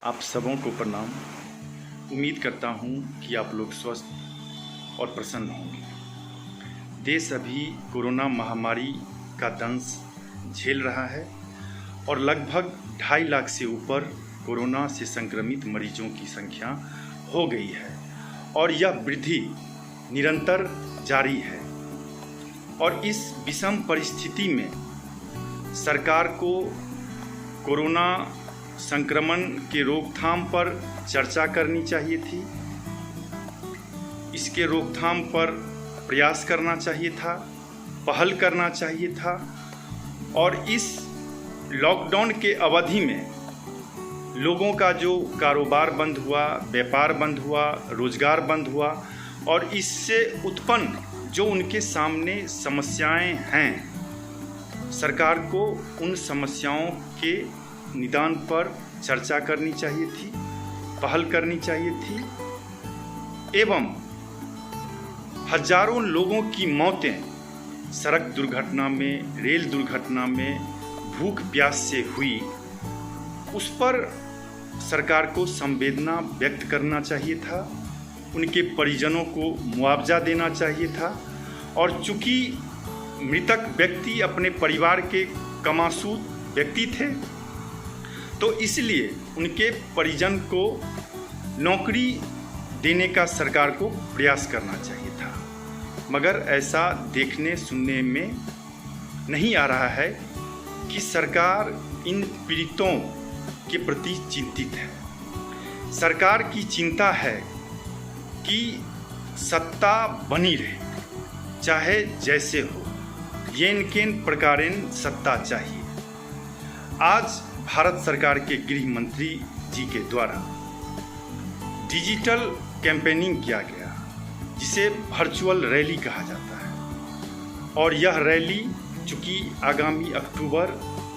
आप सबों को प्रणाम। उम्मीद करता हूँ कि आप लोग स्वस्थ और प्रसन्न होंगे। देश अभी कोरोना महामारी का दंश झेल रहा है और लगभग 2.5 लाख से ऊपर कोरोना से संक्रमित मरीजों की संख्या हो गई है और यह वृद्धि निरंतर जारी है। और इस विषम परिस्थिति में सरकार को कोरोना संक्रमण के रोकथाम पर चर्चा करनी चाहिए थी, इसके रोकथाम पर प्रयास करना चाहिए था, पहल करना चाहिए था। और इस लॉकडाउन के अवधि में लोगों का जो कारोबार बंद हुआ, व्यापार बंद हुआ, रोजगार बंद हुआ और इससे उत्पन्न जो उनके सामने समस्याएं हैं, सरकार को उन समस्याओं के निदान पर चर्चा करनी चाहिए थी, पहल करनी चाहिए थी। एवं हजारों लोगों की मौतें सड़क दुर्घटना में, रेल दुर्घटना में, भूख प्यास से हुई, उस पर सरकार को संवेदना व्यक्त करना चाहिए था, उनके परिजनों को मुआवजा देना चाहिए था। और चूंकि मृतक व्यक्ति अपने परिवार के कमासूद व्यक्ति थे, तो इसलिए उनके परिजन को नौकरी देने का सरकार को प्रयास करना चाहिए था। मगर ऐसा देखने सुनने में नहीं आ रहा है कि सरकार इन पीड़ितों के प्रति चिंतित है। सरकार की चिंता है कि सत्ता बनी रहे, चाहे जैसे हो, येन केन प्रकारेण सत्ता चाहिए। आज भारत सरकार के गृह मंत्री जी के द्वारा डिजिटल कैंपेनिंग किया गया, जिसे वर्चुअल रैली कहा जाता है। और यह रैली चूँकि आगामी अक्टूबर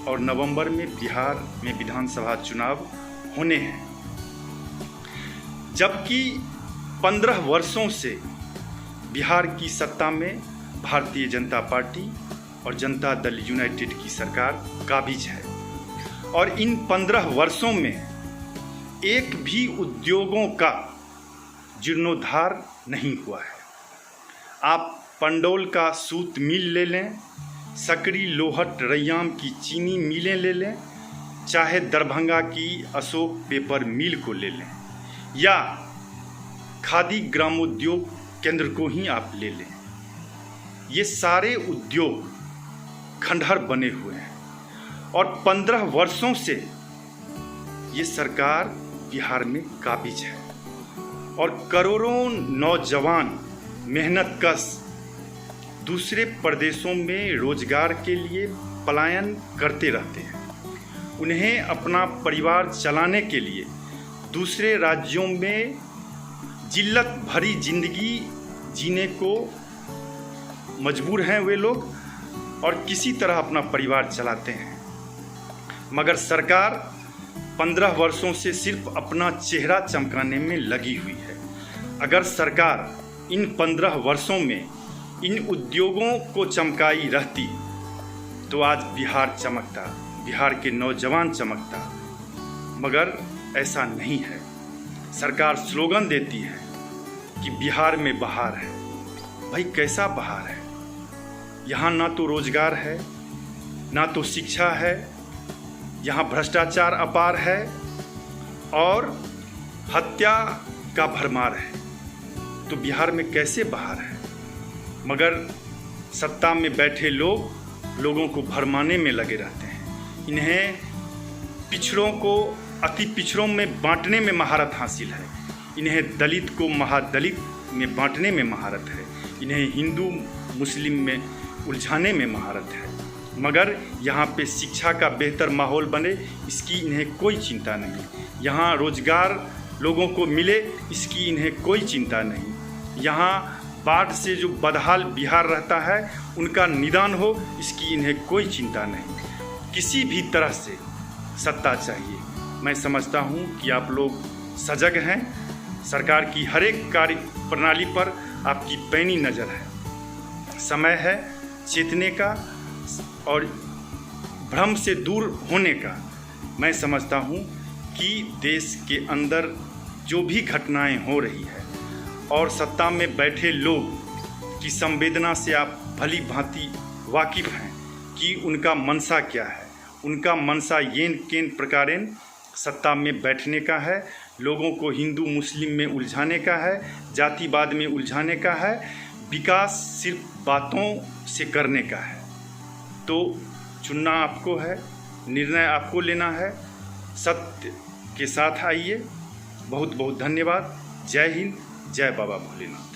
और नवंबर में बिहार में विधानसभा चुनाव होने हैं, जबकि 15 वर्षों से बिहार की सत्ता में भारतीय जनता पार्टी और जनता दल यूनाइटेड की सरकार काबिज है। और इन 15 वर्षों में एक भी उद्योगों का जीर्णोद्धार नहीं हुआ है। आप पंडौल का सूत मिल ले लें, सकरी लोहट रैयाम की चीनी मिलें ले लें, चाहे दरभंगा की अशोक पेपर मिल को ले लें, या खादी ग्रामोद्योग केंद्र को ही आप ले लें, ये सारे उद्योग खंडहर बने हुए हैं। और 15 वर्षों से ये सरकार बिहार में काबिज है और करोड़ों नौजवान मेहनतकश दूसरे प्रदेशों में रोजगार के लिए पलायन करते रहते हैं। उन्हें अपना परिवार चलाने के लिए दूसरे राज्यों में जिल्लत भरी जिंदगी जीने को मजबूर हैं वे लोग और किसी तरह अपना परिवार चलाते हैं। मगर सरकार 15 वर्षों से सिर्फ अपना चेहरा चमकाने में लगी हुई है। अगर सरकार इन 15 वर्षों में इन उद्योगों को चमकाई रहती तो आज बिहार चमकता, बिहार के नौजवान चमकता। मगर ऐसा नहीं है। सरकार स्लोगन देती है कि बिहार में बहार है। भाई कैसा बहार है? यहाँ ना तो रोजगार है, ना तो शिक्षा है, यहाँ भ्रष्टाचार अपार है और हत्या का भरमार है। तो बिहार में कैसे बहार है? मगर सत्ता में बैठे लोग लोगों को भरमाने में लगे रहते हैं। इन्हें पिछड़ों को अति पिछड़ों में बांटने में महारत हासिल है। इन्हें दलित को महादलित में बांटने में महारत है। इन्हें हिंदू मुस्लिम में उलझाने में महारत है। मगर यहाँ पे शिक्षा का बेहतर माहौल बने, इसकी इन्हें कोई चिंता नहीं। यहाँ रोजगार लोगों को मिले, इसकी इन्हें कोई चिंता नहीं। यहाँ बाढ़ से जो बदहाल बिहार रहता है उनका निदान हो, इसकी इन्हें कोई चिंता नहीं। किसी भी तरह से सत्ता चाहिए। मैं समझता हूँ कि आप लोग सजग हैं। सरकार की हर एक कार्य प्रणाली पर आपकी पैनी नज़र है। समय है चेतने का और भ्रम से दूर होने का। मैं समझता हूँ कि देश के अंदर जो भी घटनाएं हो रही है और सत्ता में बैठे लोग की संवेदना से आप भली भांति वाकिफ़ हैं कि उनका मनसा क्या है। उनका मनसा येन केन प्रकारेण सत्ता में बैठने का है, लोगों को हिंदू मुस्लिम में उलझाने का है, जातिवाद में उलझाने का है, विकास सिर्फ बातों से करने का है। तो चुनना आपको है, निर्णय आपको लेना है, सत्य के साथ आइए। बहुत बहुत धन्यवाद। जय हिंद, जय बाबा भोलेनाथ।